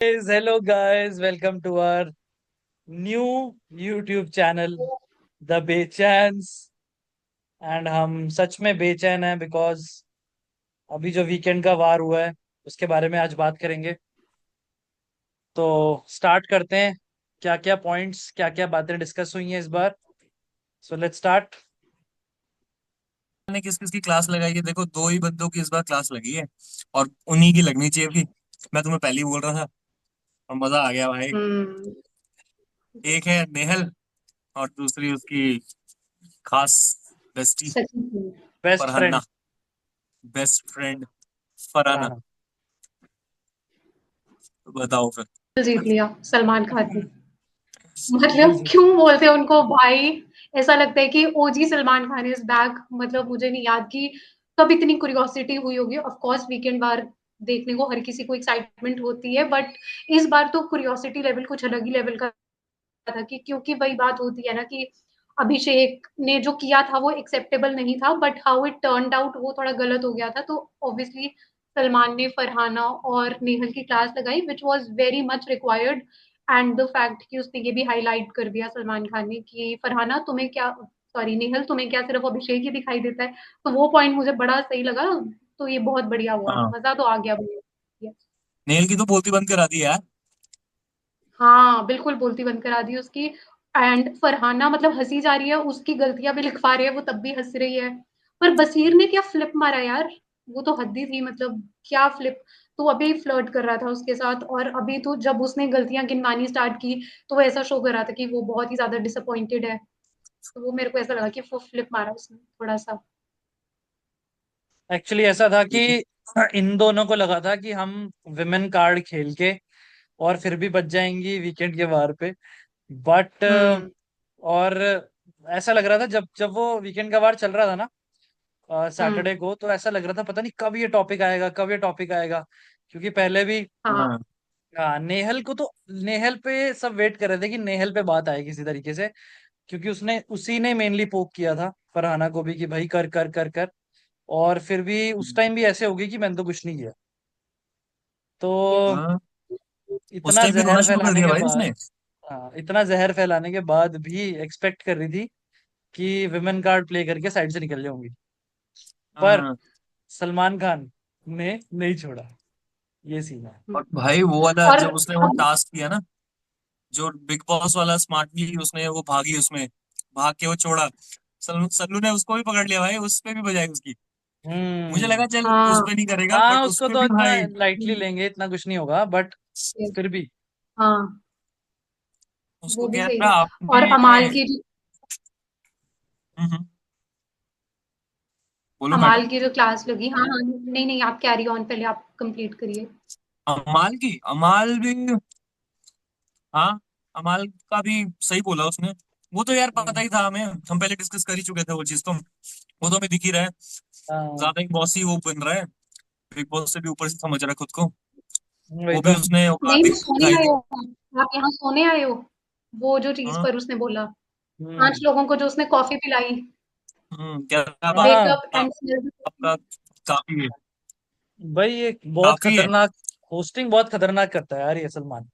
Hello guys, welcome to our new YouTube channel, The Bechans. And हम सच में बेचैन हैं बिकॉज अभी जो वीकेंड का वार हुआ है उसके बारे में आज बात करेंगे। तो स्टार्ट करते हैं। क्या क्या पॉइंट्स, क्या क्या बातें डिस्कस हुई हैं इस बार। So let's start. ने किस किस की क्लास लगाई है? देखो, दो ही बंदों की इस बार क्लास लगी है और उन्हीं की लगनी चाहिए थी। मैं तुम्हें पहले ही बोल रहा था और मजा आ गया भाई। हम्म। एक है नेहल और दूसरी उसकी खास बेस्टी सचिन थी। Best friend Farhana, best friend Farhana. Farhana. तो बताओ फिर। जीत लिया सलमान खान ने। दिल मतलब जीत क्यों लिया। बोलते हैं उनको भाई। ऐसा लगता है कि ओजी सलमान खान इज बैक। मतलब मुझे नहीं याद कि कब इतनी क्यूरियोसिटी हुई होगी। ऑफ कोर्स वीकेंड बार देखने को हर किसी को एक्साइटमेंट होती है, बट इस बार तो क्यूरियोसिटी लेवल कुछ अलग ही लेवल का था। कि क्योंकि वही बात होती है ना कि अभिषेक ने जो किया था वो एक्सेप्टेबल नहीं था, but how it turned out वो थोड़ा गलत हो गया था। तो ऑब्वियसली सलमान ने फरहाना और नेहल की क्लास लगाई which was very much required. And the fact कि उसने ये भी हाईलाइट कर दिया सलमान खान ने कि फरहाना तुम्हें क्या, सॉरी नेहल तुम्हें क्या सिर्फ अभिषेक ही दिखाई देता है। तो वो पॉइंट मुझे बड़ा सही लगा। तो ये बहुत बढ़िया हुआ, हाँ, मजा तो आ गया भैया। नेहल की तो बोलती बंद करा दी यार। हाँ बिल्कुल बोलती बंद करा दी उसकी। एंड फरहाना मतलब हंसी जा रही है, उसकी गलतियां भी लिखवा रही है, वो तब भी हंस रही है। पर बसीर ने क्या फ्लिप मारा यार। वो तो हद्दी थी, मतलब क्या फ्लिप। तो अभी फ्लर्ट कर रहा था उसके साथ, और अभी तो जब उसने गलतियां गिनवानी स्टार्ट की तो वो ऐसा शो कर रहा था कि वो बहुत ही ज्यादा डिसअपॉइंटेड है। तो वो मेरे को ऐसा लगा कि वो फ्लिप मारा उसने थोड़ा सा। एक्चुअली ऐसा था कि इन दोनों को लगा था कि हम विमेन कार्ड खेल के और फिर भी बच जाएंगी वीकेंड के वार पे। बट हम्म। और ऐसा लग रहा था जब जब वो वीकेंड का वार चल रहा था ना हम्म। सैटरडे को, तो ऐसा लग रहा था पता नहीं कब ये टॉपिक आएगा, कब ये टॉपिक आएगा। क्योंकि पहले भी हाँ। हाँ। नेहल को तो नेहल पे सब वेट कर रहे थे कि नेहल पे बात आए किसी तरीके से। क्योंकि उसने उसी ने मेनली पोक किया था फरहाना को भी कि भाई कर कर कर कर। और फिर भी उस टाइम भी ऐसे हो गई कि मैंने तो कुछ नहीं किया। तो यस। हाँ, उस इतना टाइम भी रोना जहर शुरू कर फैलाने दिया के भाई बाद, उसने। हाँ इतना जहर फैलाने के बाद भी एक्सपेक्ट कर रही थी कि विमेन कार्ड प्ले करके साइड से निकल जाऊंगी। पर हाँ। सलमान खान ने नहीं छोड़ा। ये सीन है। और भाई वो वाला और जब उसने वो अब टास्क किया ना, जो बिग बॉस वाला स्मार्टली उसने वो भागी उसमें, भाग के वो छोड़ा। सल्लू ने उसको भी पकड़ लिया भाई, उस पे भी बजाई उसकी। मुझे हम्म। लगा चल उस हाँ। पे नहीं करेगा, हाँ बट उस उसको पे तो भी इतना भाई। लाइटली लेंगे, इतना कुछ नहीं होगा, बट यस। फिर भी। हाँ वो उसको भी कह सही रहा था। आपने। और अमाल की, हम्म, बोलो अमाल मैडम। की जो क्लास लगी, हाँ हाँ, नहीं नहीं आप कैरी ऑन, पहले आप कंप्लीट करिए। अमाल भी। हाँ, अमाल का भी सही बोला उसने। वो तो यार पता हम्म, ही था हमें, हम पहले डिस्कस कर ही चुके थे वो चीज तो। वो तो हमें दिख ही रहा है। हाँ ज्यादा ही बॉसी वो बन रहा है, बिग बॉस से भी ऊपर से समझ रहा है खुद को। वही वो तो। भी उसने औकात नहीं नहीं, सोने दिखाई आए दी। हो आप यहाँ सोने आए हो। वो जो चीज हाँ। पर उसने बोला, हम्म। 5 लोगों को जो उसने कॉफी पिलाई। क्या बात। हाँ वेकअप एंड स्मेल। आपका काफी है। भाई ये बहुत काफी है। खतरनाक। होस्टिंग बहुत खतरनाक करता है यार ये सलमान।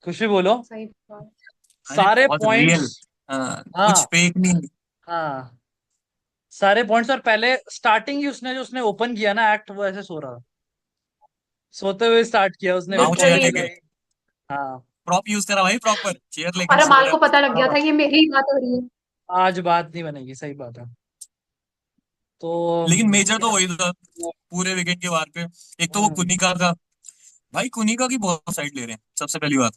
कुछ भी बोलो। सही बात। अरे सारे बहुत पॉइंट्स। रियल। हाँ, कुछ हाँ फेक नहीं। हाँ, सारे पॉइंट्स। और पहले स्टार्टिंग ही उसने जो उसने ओपन किया ना एक्ट, वो ऐसे सो रहा था। सोते हुए स्टार्ट किया उसने, हाँ, फिर वो चेयर कॉफी लिटरली। लेके पिलाई। हाँ प्रॉप यूज करा भाई, प्रॉपर चेयर लेके और सो अमाल रहा को पता लग है। गया हाँ, था ये मेरी ही बात हो रही है। आज बात नहीं बनेगी, सही बात है। तो लेकिन मेजर तो वही था पूरे विकेट के वार पे। एक तो वो हम्म, कुनिका का। भाई कुनिका की बहुत साइड ले रहे हैं, सबसे पहली बात।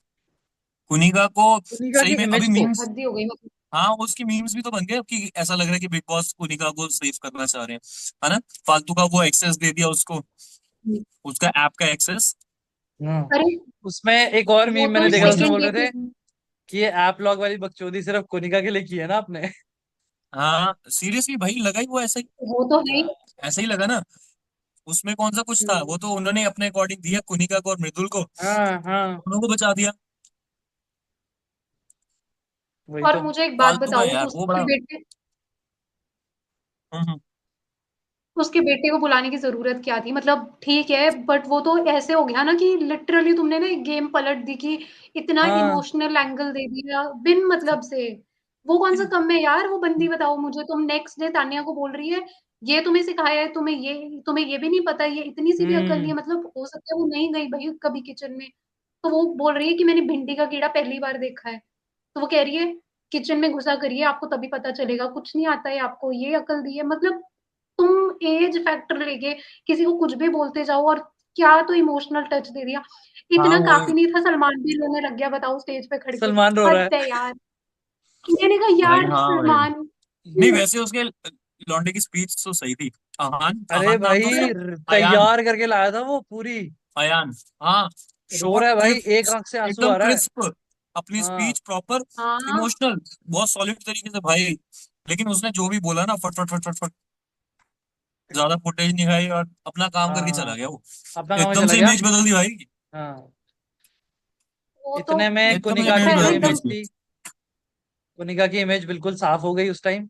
कुनिका को उन्हीं सही की में अभी इमेज को। मीम्स। हद ही हो गई मतलब। हाँ, उसकी मीम्स भी तो बन गए कि ऐसा लग रहा है कि बिग बॉस कुनिका को सेव करना चाह रहे हैं, है ना। फालतू का वो एक्सेस दे दिया उसको, उसका ऐप का एक्सेस। हाँ अरे उसमें एक और वो मीम तो मैंने देखा था, उसमें सेकंड बोल डे रहे पे। थे कि ये ऐप लॉग वाली बकचोदी सिर्फ कोनिका के लिए की है ना आपने। हाँ सीरियसली भाई, लगा ही वो ऐसा ही। वो तो है ही। ऐसा ही लगा ना। उसमें कौन सा कुछ था, हम्म। वो तो उन्होंने अपने अकॉर्डिंग दिया कुनिका को और मृदुल को, हाँ हाँ, दोनों को बचा दिया। वही और तो। मुझे एक बात फालतू का बताओ, यार वो उसके बड़ा। बेटे, हम्म, उसके बेटे को बुलाने की ज़रूरत क्या थी? मतलब ठीक है, बट वो तो ऐसे हो गया ना कि लिटरली तुमने ना एक गेम पलट दी कि इतना हाँ इमोशनल एंगल दे दिया बिन मतलब से। वो कौन-सा कम है यार, वो बंदी बताओ मुझे। तुम नेक्स्ट डे तान्या को बोल रही है, ये तुम्हें सिखाया है, तुम्हें ये भी नहीं पता, ये इतनी सी भी अकल नहीं है। मतलब हो सकता है वो नहीं गई भई कभी किचन में, तो वो बोल रही है कि मैंने भिंडी का कीड़ा पहली बार देखा है। तो वो कह रही है किचन में घुसा करिए, आपको तभी पता चलेगा, कुछ नहीं आता है आपको, ये अकल दी है। मतलब तुम एज फैक्टर लेके किसी को कुछ भी बोलते जाओ, और क्या तो इमोशनल टच दे दिया। हाँ इतना वो काफ़ी नहीं था, सलमान भी रोने लग गया बताओ स्टेज पे खड़ के। सलमान रो रहा हद है। है यार। मैंने कहा भाई, यार हाँ भाई। सलमान। नहीं, वैसे उसके लौंडे की स्पीच तो सही थी। अहान अरे अहान नाम था भाई उसका। अयान। तैयार करके लाया था वो पूरी। अयान। हाँ। रो शॉर्ट रहा है भाई, क्रिप, एक आंख से आंसू एकदम आ रहा है। क्रिस्प, अपनी हाँ स्पीच प्रॉपर, हाँ, इमोशनल, बहुत सॉलिड तरीके से भाई। लेकिन उसने जो भी बोला ना, फट फट फट फट फट, ज्यादा फुटेज नहीं खाई और अपना काम करके चला हाँ, गया वो। अपना काम में एकदम चला से गया। इमेज बदल दी भाई। हाँ, वो तो इतने में एकदम से कुनिका पता की इमेज जो है बदल दी एकदम। इमेज उसकी। थी, कुनिका की इमेज बिल्कुल साफ हो गई उस टाइम।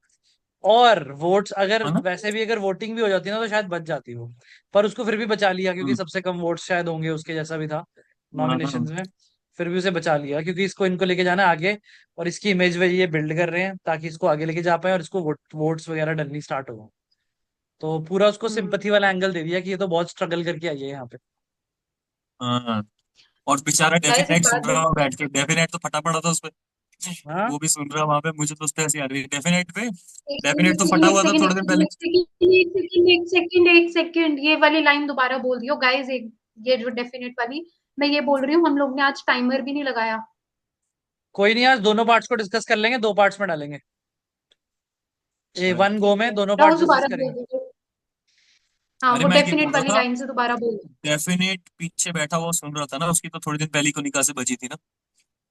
और वोट्स अगर है ना। वैसे भी अगर वोटिंग भी हो जाती ना तो शायद बच जाती वो। पर उसको फिर भी बचा लिया क्योंकि हम्म। सबसे कम वोट्स शायद होंगे उसके जैसा भी था हाँ। नॉमिनेशंस में। फिर भी उसे बचा लिया क्योंकि इसको इनको लेके जाना है आगे। और इसकी इमेज वे ये बिल्ड कर रहे हैं ताकि इसको आगे लेके जा पाए और इसको वोट्स वगैरह डलनी स्टार्ट हो। तो पूरा उसको हुँ, सिंपथी वाला एंगल दे दिया कि ये तो बहुत स्ट्रगल करके आई है यहाँ पे। हाँ। और बेचारा गाइस एक डेफिनेट बात सुन रहा बोलूँ? वहाँ बैठ के, डेफिनेट तो फटा पड़ा था उस पे। हाँ वो भी सुन रहा वहां पे, मुझे तो उस पे हंसी आ रही है डेफिनेट पे। एक डेफिनेट तो सेकंड, फटा एक हुआ था सेकंड, एक थोड़े दिन सेकंड, पहले। एक सेकंड, एक सेकंड, एक सेकंड, एक सेकंड, ये वाली लाइन दोबारा बोल दियो गाइस। एक ये जो डेफिनेट वाली, मैं ये बोल रही हूँ, हम लोग ने आज टाइमर भी नहीं लगाया। कोई नहीं, आज दोनों पार्ट्स को डिस्कस कर लेंगे, दो पार्ट्स में डालेंगे। ये अच्छा। वन गो ठीक में है, दोनों राहुल पार्ट्स डिस्कस दोबारा बोल करेंगे। दीजिए। हाँ, अरे वो मैं ये बोल डेफिनेट रहा वाली था, लाइन से दोबारा बोल। डेफिनेट पीछे बैठा हुआ सुन रहा था ना, उसकी तो थोड़ी दिन पहले कोनिका से बची थी ना।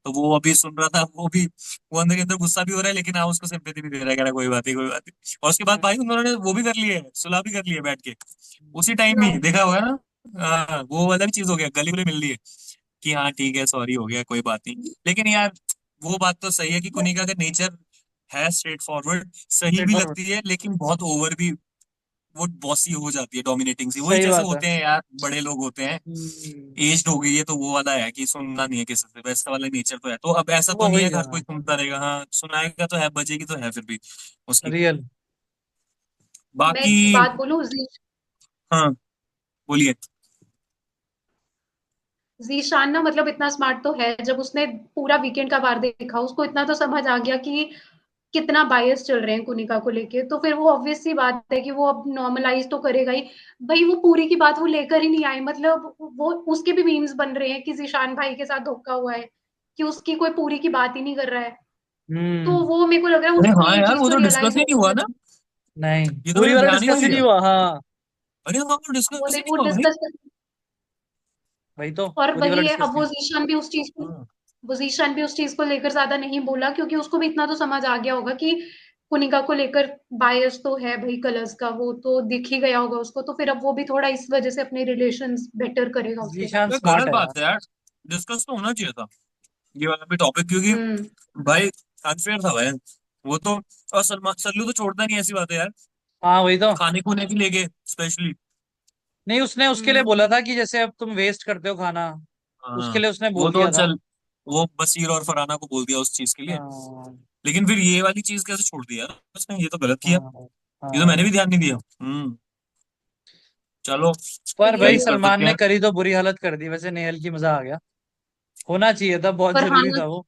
तो वो अभी सुन रहा था, वो भी, वो अंदर के अंदर गुस्सा भी हो रहा है, लेकिन हाँ उसको सिंपैथी भी दे रहा है, कह रहा है कोई बात नहीं, कोई बात नहीं। और उसके बाद भाई उन्होंने वो भी कर लिए, सुलह भी कर लिए बैठ के, उसी टाइम ही देखा होगा ना। हाँ, वो वाला भी चीज हो गया, गली गुली मिल रही है कि हाँ ठीक है, सॉरी हो गया, कोई बात नहीं। लेकिन यार, वो बात तो सही है कि कुनिका का नेचर है स्ट्रेट फॉरवर्ड, सही स्ट्रेट भी फॉरवर्ड। लगती है, लेकिन बहुत ओवर भी, वो बॉसी हो जाती है, डोमिनेटिंग सी, वही सही जैसे बात है। होते हैं यार, बड़े लोग होते हैं, हम्म, एज्ड हो गई है तो वो वाला है कि सुनना नहीं है किसी से, वैसा वाला नेचर तो है। तो अब ऐसा तो वो नहीं है वही कि हर कोई हाँ। सुनता रहेगा, हाँ सुनाएगा तो है, बजेगी तो है फिर भी उसकी। रियल। मैं बाकी। एक बात बोलूँ? हाँ, बोलिए। ज़ीशान ना मतलब इतना स्मार्ट तो है, जब उसने पूरा वीकेंड का वार देखा, उसको इतना तो समझ आ गया कि कितना बायस चल रहे हैं कुनिका को लेके। तो फिर वो ऑब्वियस सी बात है कि वो अब नॉर्मलाइज़ तो करेगा ही। भई वो पूरी की बात वो लेकर ही नहीं आए, मतलब वो उसके भी मीम्स बन रहे हैं कि ज़ीशान भाई के साथ धोखा हुआ है, कि उसकी कोई पूरी की बात ही नहीं कर रहा है। तो हम्म। वो मेरे को लग रहा है अरे उसको हाँ ये यार, चीज़ वो तो तो डिस्कस रियलाइज़ ही हो नहीं गई हुआ है। ना। नहीं, ये तो पूरी मैंने वाला ध्यान ही डिस्कस नहीं ही नहीं दिया। हुआ हाँ। अरे हाँ, वो डिस्कस ही नहीं वो हुआ भाई। डिस्कस। वही तो, और पूरी वाला वही है, डिस्कस अब नहीं वो हुआ। ज़ीशान भी उस चीज़ को हाँ। वो ज़ीशान भी उस चीज़ को लेकर ज़्यादा नहीं बोला, क्योंकि उसको भी इतना तो समझ आ गया होगा कि कुनिका को लेकर बायस तो है भई कलर्स का, वो तो दिख ही गया होगा उसको। तो फिर अब वो भी थोड़ा इस वज़ह से अपने रिलेशंस बेटर करेगा उसके जीशान साथ। ये स्मार्ट गलत है यार। बात है यार, डिस्कस तो होना चाहिए था ये वाला भी टॉपिक, क्योंकि हुँ, भाई अनफेयर था भाई वो तो। और सलमान सल्लू तो छोड़ता नहीं, ऐसी बात है यार, हाँ वही तो। खाने खूने की लेके स्पेशली। नहीं, उसने उसके लिए हुँ। बोला था कि जैसे अब तुम वेस्ट करते हो खाना, उसके हाँ, लिए उसने वो बोल तो दिया था। चल, वो बसीर और फरहाना को बोल दिया उस चीज के लिए। हाँ लेकिन फिर ये वाली चीज कैसे छोड़ दिया उसने, ये तो गलत किया। हाँ ये तो मैंने भी हाँ। ध्यान नहीं दिया। चलो, पर क्या भाई ही ये कर सलमान सकते ने हैं। करी तो बुरी हालत कर दी, वैसे नेहल की मजा आ गया। होना चाहिए था, बहुत जरूरी फरहाना था वो।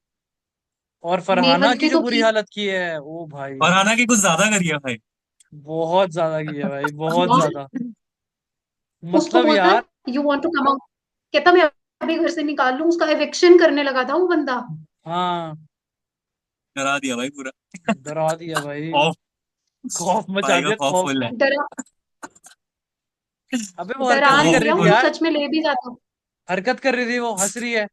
और फरहाना नेवल की की जो तो बुरी की हालत की है ओ भाई। फरहाना की कुछ ज्यादा करिए भाई। बहुत ज्यादा की है भाई, बहुत हाँ, ज्यादा। उसको मतलब बोलता यार। है you want to come out, कहता मैं अभी घर से निकाल लूँ, उसका एविक्शन करने लगा था वो बंदा। हाँ, डरा दिया भाई पूरा। डरा दिया भाई। खौफ, खौफ मचा भाई का दिया, खौफ खौफ। फुल है। डरा अबे वो डरा हरकत भी नहीं कर खौफ रही दिया, थी वो तो फुल। यार। सच में ले भी जाता। हरकत कर रही थी, वो हंस रही है।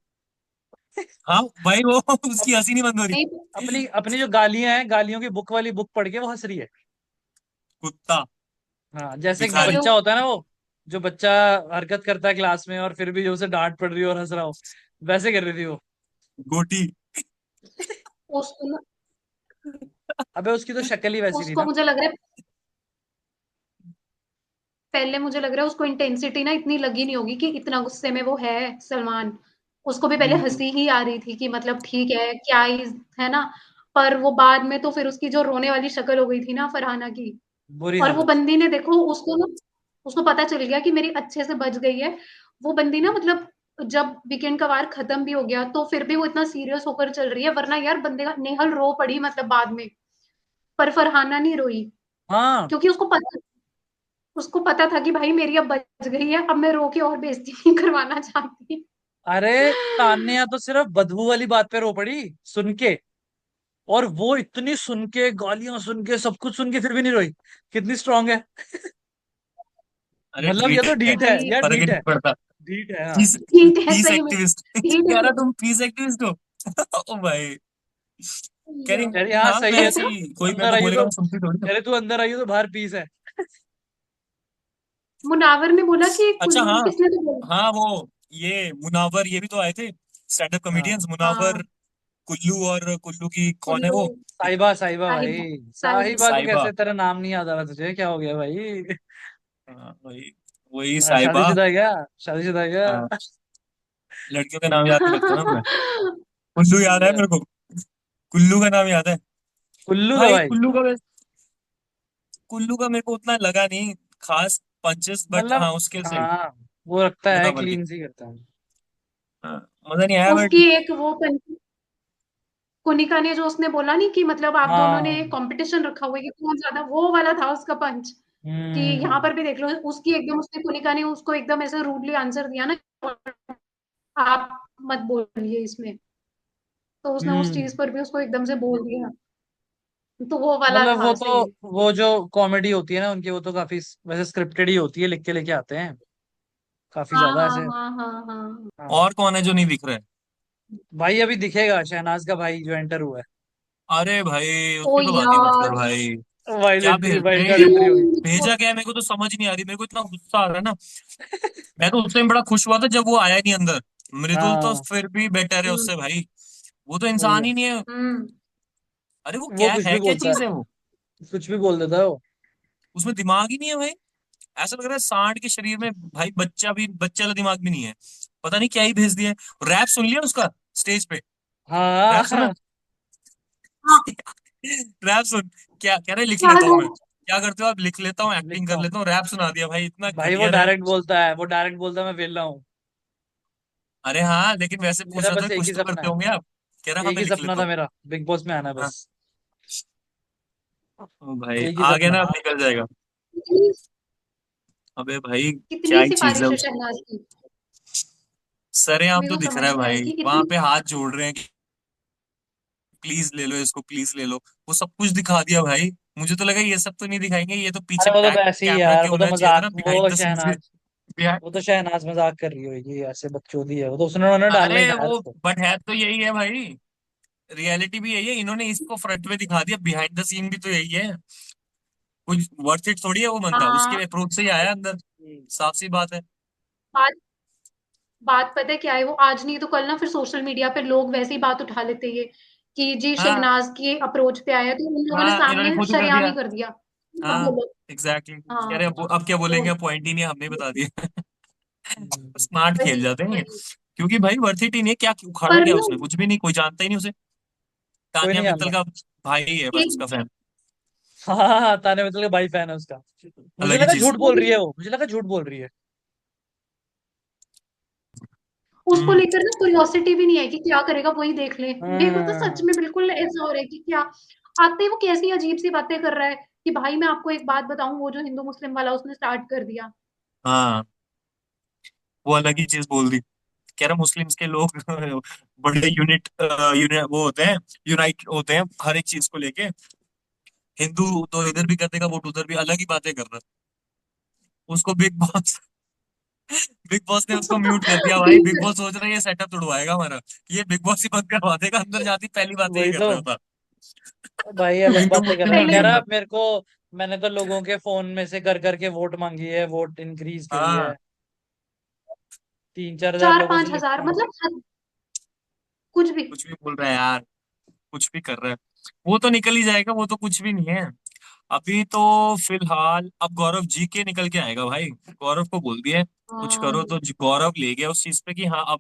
हाँ भाई, वो उसकी अप, हंसी नहीं बंद हो रही। नहीं, अपनी अपनी जो गालियां हैं, गालियों की बुक वाली बुक पढ़ के वो हंस रही है। कुत्ता, हाँ, जैसे एक भिखारी। जो बच्चा होता है ना वो, जो बच्चा हरकत करता है क्लास में और फिर भी जो उसे डांट पड़ रही हो और हंस रहा हो, वैसे कर रही थी वो। गोटी। उसको ना अबे उसकी तो शक्ल ही वैसी थी उसको ना। मुझे लग रहा है पहले मुझे लग रहा है उसको इंटेंसिटी ना इतनी लगी नहीं होगी कि इतना गुस्से में वो है सलमान। उसको भी पहले हम्म, हंसी ही आ रही थी कि मतलब ठीक है क्या ही है ना। पर वो बाद में तो फिर उसकी जो रोने वाली शक्ल हो गई थी ना फरहाना की। बुरी और वो हालत। बंदी ने देखो उसको ना, उसको पता चल गया कि मेरी अच्छे से बच गई है। वो बंदी ना मतलब जब वीकेंड का वार खत्म भी हो गया तो फिर भी वो इतना सीरियस होकर चल रही है, वरना यार बंदे का नेहल रो पड़ी मतलब बाद में। पर फरहाना नहीं रोई, हाँ। क्योंकि उसको पता था कि भाई मेरी अब बच गई है, अब मैं रो के और बेइज्जती नहीं करवाना चाहती। अरे तान्या तो सिर्फ बदबू वाली बात पे रो पड़ी सुन के। और वो इतनी सुन के, गालियां सुन के, सब कुछ सुन के, फिर भी नहीं रोई। कितनी स्ट्रांग है। अरे मतलब ये ढीठ तो है, ढीठ है भाई यार, फर्क ही ढीठ है। नहीं पड़ता। ढीठ है हाँ। पीस ठीक है पीस सही में, एक्टिविस्ट ठीक कह है। रहा तुम पीस एक्टिविस्ट हो। ओ भाई, कह रही कह रही हाँ हाँ सही मैं है ऐसी, तू कोई मेरे अंदर को आई हो बोलेगा तो, मैं सुनती थोड़ी ना। कह रही तू अंदर आई हो तो बाहर पीस है। मुनावर ने बोला कि अच्छा कुल्लू हाँ, को किसने तो बोला। हाँ वो ये मुनावर ये भी तो आए थे, स्टैंड अप हाँ कॉमेडियंस मुनावर, हाँ कुल्लू, और कुल्लू की कौन है कुल्लू, वो, एक साहिबा, साहिबा साहिबा, भाई। साहिबा। साहिबा को साहिबा। कैसे, तेरा नाम नहीं याद आ रहा तुझे, क्या हो गया भाई? हाँ, वही वही साहिबा। शादीशुदा है क्या? शादीशुदा है क्या? हाँ, लड़कियों का नाम याद नहीं रखता ना मैं। कुल्लू याद है मेरे को, कुल्लू का नाम याद है। कुल्लू का भाई भाई। कुल्लू का मेरे को उतना लगा नहीं खास पंचेस, बट मतलब हाँ उसके सही, हाँ, वो रखता है, मुनावर के। क्लीन सी करता है। हाँ, मजा नहीं आया बट। उसकी एक वो कुनिका ने जो उसने बोला नहीं कि मतलब आप दोनों ने हाँ। कंपटीशन रखा हुआ है कि कौन ज्यादा, वो वाला था उसका पंच। कि यहाँ हम्म। पर भी देख लो उसकी एकदम, उसने कुनिका ने उसको एकदम ऐसे रूडली आंसर दिया ना, आप मत बोलिए इसमें। तो उसने उस हम्म। चीज पर भी उसको एकदम से बोल दिया। तो वो वाला मतलब वो था तो, सही। वो जो कॉमेडी होती है ना उनकी, वो तो काफी वैसे स्क्रिप्टेड ही होती है, लिख के लेके आते हैं काफी हाँ ज्यादा हाँ ऐसे। हाँ हाँ हाँ। हाँ। और कौन है जो नहीं दिख रहा है? भाई अभी दिखेगा शहनाज का भाई जो एंटर हुआ है। अरे भाई ओ उसकी तो बात ही मत कर यार, भाई। वाइल्ड क्या एंट्री, भेज वाइल्ड कार्ड भाई, एंट्री हुई। क्यों? भेजा क्या है मेरे को तो समझ नहीं आ रही, मेरे को इतना गुस्सा आ रहा है ना। मैं तो उस टाइम बड़ा खुश हुआ था जब वो आया नहीं अंदर। मृदुल तो हाँ फिर भी बेटर है हम्म उससे भाई, वो तो वही इंसान है। ही नहीं है। हम्म। अरे वो वो क्या कुछ है, भी क्या बोलता चीज है है, वो, कुछ भी बोल देता है वो। उसमें दिमाग ही नहीं है भाई। ऐसा लग रहा है सांड के शरीर में भाई बच्चा भी, बच्चे वाला दिमाग भी नहीं है। पता नहीं क्या ही भेज दिया है। रैप सुन लिया उसका स्टेज पे, रैप सुना? हाँ। हाँ, रैप सुन, क्या कह रहे, लिख याद लेता हूँ है। मैं, क्या करते हो आप, लिख लेता हूँ, एक्टिंग लिखता कर हूँ। लेता हूँ, रैप सुना दिया भाई, इतना भाई वो घटिया रैप। डायरेक्ट बोलता है, वो डायरेक्ट बोलता है मैं वेला हूँ। अरे हाँ, लेकिन वैसे पूछ मेरा रहा था बस एक कुछ ही तो सपना करते है, होंगे आप। कह रहा हाँ एक मैं ही लिख सपना लेता था हूँ। मेरा, बिग बॉस में आना है हाँ, बस। ओ भाई एक ही आ गया सपना ना, है। अब निकल जाएगा। कितनी अबे भाई क्या कितनी ही चीज है सिफारिश है उस, शहनाज की। सरेआम मेरे तो को दिख समझ रहा है नहीं आया भाई, कि वहां इतनी। पे हाथ जोड़ रहे हैं कि प्लीज ले लो इसको, प्लीज ले लो। वो सब कुछ दिखा दिया भाई। मुझे तो लगा ये सब तो नहीं दिखाएंगे, ये तो अरे पीछे वो तो बैक वैसे ही कैमरा यार, के वो तो होना चाहिए था मजाक, ना, बिहाइंड वो द सीन्स भी। शहनाज, बिहाइंड, वो तो शहनाज मजाक कर रही होगी, ऐसे बकचोदी है वो तो, उसने उन्होंने डालना अरे ही था यार वो उसको। बट है तो यही है भाई, रियलिटी भी यही है, इन्होंने इसको फ्रंट में दिखा दिया, बिहाइंड द सीन भी तो यही है। कुछ वर्थ इट थोड़ी है वो बंदा, हाँ, उसके अप्रोच से ही आया अंदर, हम्म। साफ सी बात है। बात बात पता है क्या है, वो आज नहीं तो कल ना फिर सोशल मीडिया पे लोग वैसे ही बात उठा लेते हैं कि जी हाँ शहनाज की अप्रोच पे आया, तो उन लोगों ने हाँ, इन्होंने सामने खुद ही कर शरेआम दिया। ही कर दिया। अब हाँ बोलो। Exactly exactly। कह हाँ, रहे अब क्या तो बोलेंगे, पॉइंट ही नहीं है, हमने ही बता दिया। हम्म। स्मार्ट खेल वही जाते हैं ये, वही। क्योंकि भाई वर्थ इट ही नहीं है, क्या उखाड़ा पर क्या ना उसने, कुछ भी नहीं, कोई जानता ही नहीं उसे। कोई तान्या नहीं मित्तल जानता। का भाई है बस एक उसका फैन, हाँ हाँ हाँ, ताने मित्तल का भाई फैन है उसका। मुझे अलग ही लगा चीज। झूठ बोल रही है वो, मुझे लगा झूठ बोल रही है। उसको हम्म। लेकर ना क्यूरियोसिटी भी नहीं है कि क्या करेगा, वही देख ले। मेरे को तो सच हाँ। में बिल्कुल ऐसा हो रहा है कि क्या आते ही वो कैसी अजीब सी बातें कर रहा है कि भाई मैं आपको एक बात बताऊं, वो जो हिंदू मुस्लिम वाला उसने स्टार्ट कर दिया। हाँ, वो अलग ही चीज बोल दी। कह रहा मुस्लिम्स के लोग बड़े यूनिट वो होते हैं, यूनाइट होते हैं हर एक चीज को लेके। हिंदू तो इधर भी कर देगा, वोट उधर भी, अलग ही बातें कर रहा है। उसको बिग बॉस ने उसको म्यूट कर दिया भाई, बिग बीच बॉस सोच रहा है ये सेटअप तोड़वाएगा हमारा, ये बिग बॉस ही बंद करवा देगा, अंदर जाती पहली बात यही वही कर तो। रहा था। भाई अलग हिंदू बातें कर मुस्लिम रहा है, में नहीं कह रहा होगा। है मेरे को, मैंने तो लोगों के फोन में से कर करके वोट मांगी है, वोट इंक्रीज करी हाँ, है, 3-4 हजार चार लोगों से पांच लिफ्ट हजार मांगी। मतलब कुछ भी। कुछ भी बोल रहा है यार, कुछ भी कर रहा है। वो तो निकल ही जाएगा, वो तो कुछ भी नहीं है। अभी तो फिलहाल अब गौरव जी के निकल के आएगा भाई। गौरव को बोल दिया है कुछ करो, तो गौरव ले गया उस चीज पे कि हाँ अब